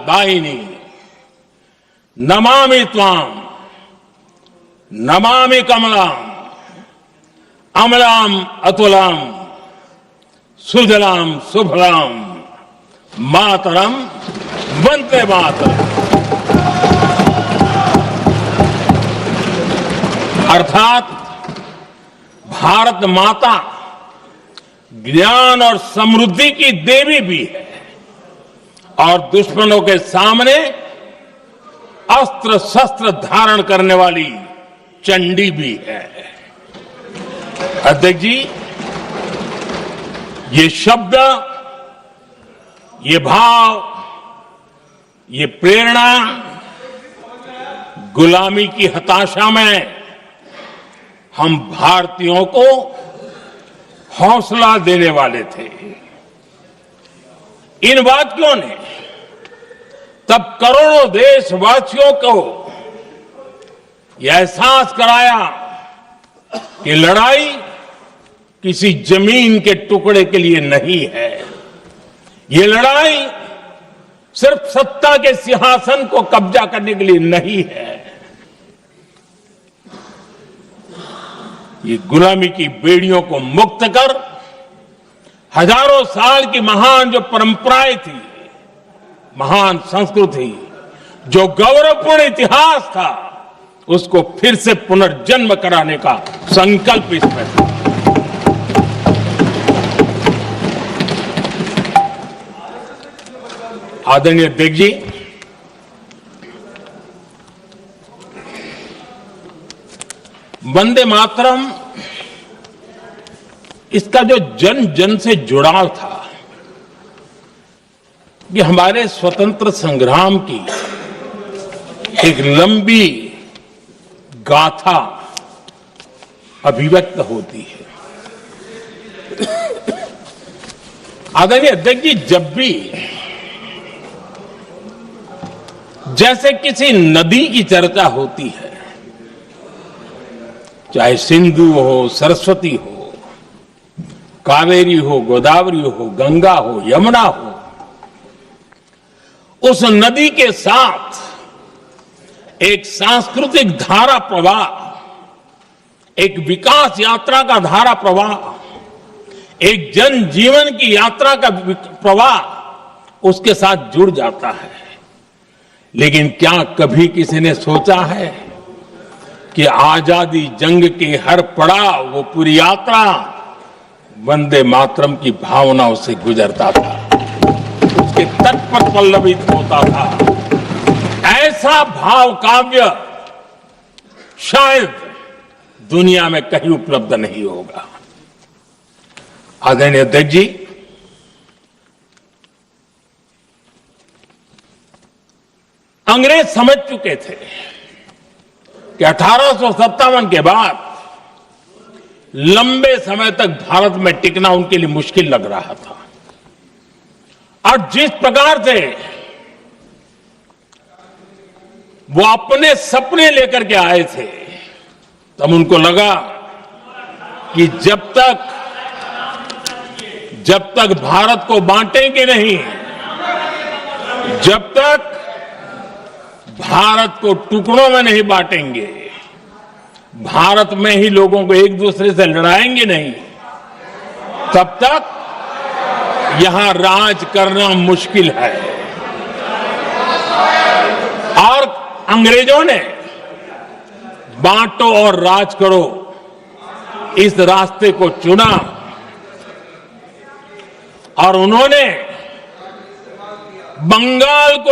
दायिनी नमामि त्वाम नमामि कमलाम अमलाम अतुलाम सुजलाम सुफलाम मातरम वंदे मातरम। अर्थात भारत माता ज्ञान और समृद्धि की देवी भी है और दुश्मनों के सामने अस्त्र शस्त्र धारण करने वाली चंडी भी है। अध्यक्ष जी, ये शब्द, ये भाव, ये प्रेरणा गुलामी की हताशा में हम भारतीयों को हौसला देने वाले थे। इन वाक्यों ने तब करोड़ों देशवासियों को यह एहसास कराया कि लड़ाई किसी जमीन के टुकड़े के लिए नहीं है। ये लड़ाई सिर्फ सत्ता के सिंहासन को कब्जा करने के लिए नहीं है। ये गुलामी की बेड़ियों को मुक्त कर हजारों साल की महान जो परंपराएं थी, महान संस्कृति, जो गौरवपूर्ण इतिहास था, उसको फिर से पुनर्जन्म कराने का संकल्प इसमें था। आदरणीय अध्यक्ष जी, वंदे मातरम, इसका जो जन जन से जुड़ाव था, ये हमारे स्वतंत्र संग्राम की एक लंबी गाथा अभिव्यक्त होती है। आदरणीय अध्यक्ष जी, जब भी जैसे किसी नदी की चर्चा होती है, चाहे सिंधु हो, सरस्वती हो, कावेरी हो, गोदावरी हो, गंगा हो, यमुना हो, उस नदी के साथ एक सांस्कृतिक धारा प्रवाह, एक विकास यात्रा का धारा प्रवाह, एक जन जीवन की यात्रा का प्रवाह उसके साथ जुड़ जाता है। लेकिन क्या कभी किसी ने सोचा है कि आजादी जंग के हर पड़ाव, वो पूरी यात्रा वंदे मातरम की भावनाओं से गुजरता था, उसके तट पर पल्लवित होता था। ऐसा भाव काव्य शायद दुनिया में कहीं उपलब्ध नहीं होगा। आदरणीय अध्यक्ष जी, अंग्रेज समझ चुके थे कि 1857 के बाद लंबे समय तक भारत में टिकना उनके लिए मुश्किल लग रहा था। और जिस प्रकार से वो अपने सपने लेकर के आए थे, तब उनको लगा कि जब तक भारत को बांटेंगे नहीं, जब तक भारत को टुकड़ों में नहीं बांटेंगे, भारत में ही लोगों को एक दूसरे से लड़ाएंगे नहीं, तब तक यहां राज करना मुश्किल है। और अंग्रेजों ने बांटो और राज करो इस रास्ते को चुना और उन्होंने बंगाल को